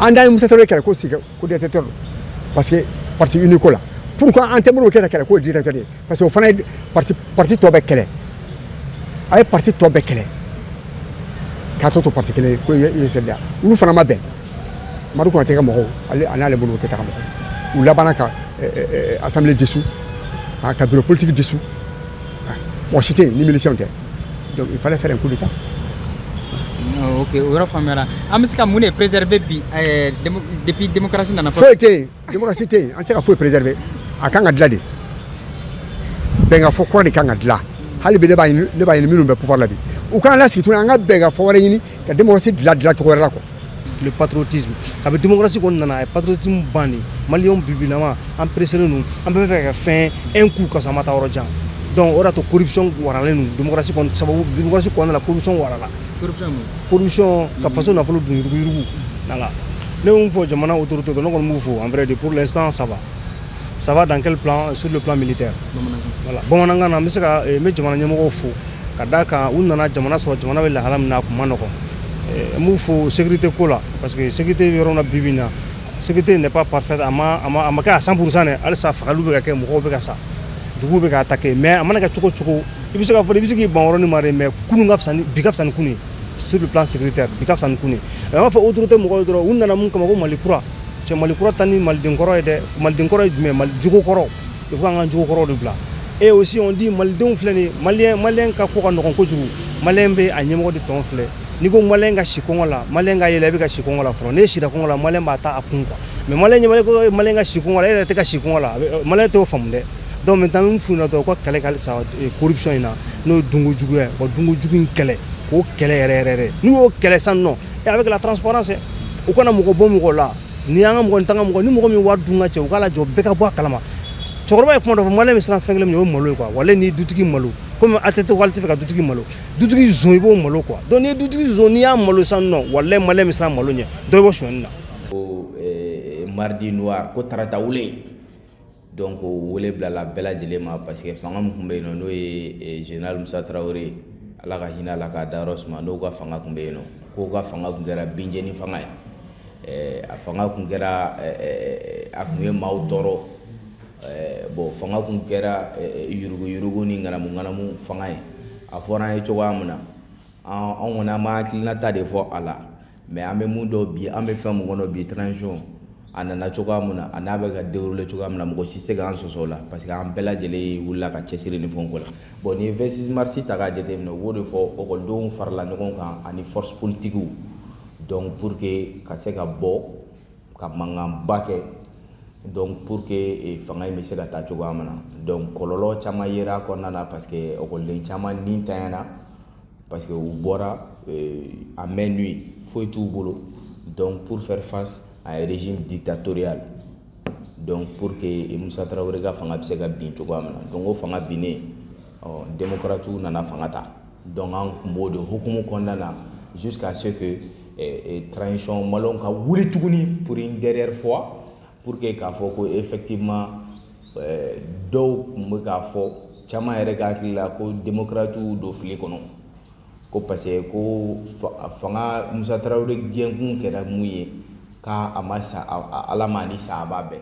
anda Moussa Traoré kɛra ko dictateur parce que parti unique la pourquoi an tɛ Modibo Keyita kɛra ko dictateur ye parce que o fana ye parti tɔ bɛɛ kɛlɛ a ye parti tɔ bɛɛ kɛlɛ k'a to parti kelen ko USLA olu fana ma bɛn Madu Konate ka mɔgɔw a n'ale Modibo Keyita ka mɔgɔw u labanna ka assemblée dissous ka bureau politique dissous mɔgɔ si tɛ yen ni miliciens tɛ donc il fallait faire un coup d'état. Ok, o yɔrɔ faamuyara an bɛ se ka mun de préserver bi depuis démocratie nana fɔ. Foyi tɛ yen démocratie tɛ yen an tɛ se ka foyi préserver a kan ka dilan de bɛnkan fɔ kɔrɔ de kan ka dilan hali bi ne b'a ɲini minnu bɛ pouvoir la bi u k'an lasigi tuguni an ka bɛnkan fɔ wɛrɛ ɲini ka démocratie dilan cogo wɛrɛ la quoi. Le patriotisme kabi démocratie kɔni nana a ye patriotisme ban de maliyɛnw bibinama an presselen don an bɛɛ bɛ fɛ ka fɛn un coup ka sɔrɔ an ma taa yɔrɔ jan donc o de y'a to corruption waralen don démocratie kɔni sababu démocratie kɔnɔna la corruption warala corruption ka faso nafolo dun yurugu voilà ne y'o fɔ jamana autorité ne kɔni b'u fɔ en vrai de pour l'instant ça va dans quel plan sur le plan militaire voilà bamanankan na n bɛ se ka n bɛ jamana ɲɛmɔgɔw fo ka d'a kan u nana jamana sɔrɔ jamana bɛ lahala min na a kun ma nɔgɔn n b'u fo sécurité ko la parce que sécurité yɔrɔ na bi bi in na sécurité n'est pas parfaite a ma kɛ a 100% dɛ halisa fagali bɛ ka kɛ mɔgɔw bɛ ka sa dugu bɛ ka attaquer mais a mana kɛ cogo cogo i bɛ se ka fɔ i bɛ se k'i ban yɔrɔnin ma de mais kunun ka fisa ni bi ka fisa ni kunun ye sur le plan sécuritaire bi ka fisa ni kunun ye an b'a fɔ autorité mɔgɔw ye dɔrɔn u nana mun kama ko Mali kura cɛ Mali kura ta ni maliden kɔrɔ ye dɛ maliden kɔrɔ ye jumɛn Mali jogo kɔrɔ il faut k'an ka jogo kɔrɔ de bila et aussi on dit malidenw filɛ nin ye maliyɛn ka ko ka nɔgɔn kojugu maliyɛn bɛ a ɲɛmɔgɔ de tɔn filɛ n'i ko maliyɛn ka si kɔngɔ la maliyɛn ka yɛlɛ i bɛ ka si kɔngɔ la fɔlɔ n'e sira kɔngɔ la maliyɛn b'a ta a kun quoi mais maliyɛn ɲɛmɔgɔ ko maliyɛn ka si kɔngɔ la e yɛrɛ tɛ ka si kɔngɔ la maliyɛn t'o faamu dɛ donc maintenant min f'u ɲɛna dɔrɔn ko kɛlɛ ka halisa corruption in na n'o ye dunkojugu ye wa dunkojugu in kɛlɛ k'o kɛlɛ yɛrɛ yɛrɛ n'u y'o kɛlɛ sisan nɔ avec la transparence u kana mɔgɔ bɔ mɔgɔ la ni y'an ka mɔgɔ ni t'an ka mɔgɔ ni mɔgɔ min wari dun ka cɛ u k'a lajɔ bɛɛ ka bɔ a kalama cɛkɔrɔba ye kuma dɔ fɔ maliyɛn bɛ siran fɛn kelen min o ye malo ye quoi wale ni dutigi malo comme ATT wale tɛ fɛ ka dutigi malo dutigi zon i b'o malo quoi donc ni ye dutigi zon n'i y'a malo sisan nɔ wale maliyɛn bɛ siran malo ɲɛ dɔ bɛ bɔ sonyani na. ko mardi noir ko tarata wele donc o wele bilala bɛɛ lajɛlen ma parce que fanga min tun bɛ yen nɔ n'o ye général Moussa Traoré ala ka hinɛ a la k'a dayɔrɔ suma n'o ka fanga tun bɛ yen nɔ k'o ka fanga tun kɛra binjɛni fanga ye a fanga tun kɛra a tun ye maaw tɔɔrɔ bon fanga tun kɛra yurugu ni ŋanamu fanga ye a fɔra an ye cogoya min na an kɔni an b'an hakilinata de fɔ a la mais an bɛ mun dɔn bi an bɛ fɛn mun kɔnɔ bi transition a nana cogoya min na a n'a bɛ ka dérouler cogoya min na mɔgɔ si tɛ se k'an sɔsɔ o la parce que an bɛɛ lajɛlen wulila ka cɛsiri ni fɛnw ko la bon ni 26 mars ta k'a jateminɛ u b'o de fɔ ekɔlidenw farala ɲɔgɔn kan ani force politiques donc pour que ka se ka bɔ ka mankanba kɛ donc pour que fanga in bɛ se ka taa cogoya min na donc kɔlɔlɔ caman yera a kɔnɔna na parce que ekɔliden caman ni tanyana parce que u bɔra à main nue foyi t'u bolo donc pour faire face à un régime dictatorial donc pour que Moussa Traoré ka fanga bɛ se ka bin cogoya min na donc o fanga binnen démocrates nana fanga ta donc an tun b'o de hukumu kɔnɔna na jusqu'à ce que transition maliyɛnw ka wuli tuguni pour une dernière fois pour que k'a fɔ ko effectivement dɔw tun bɛ k'a fɔ caman yɛrɛ ka hakili la ko démocrates don fili kɔnɔ ko parce que ko fanga Moussa Traoré gɛnkun kɛra mun ye k'a ma sa ala ma ni sa a b'a bɛɛ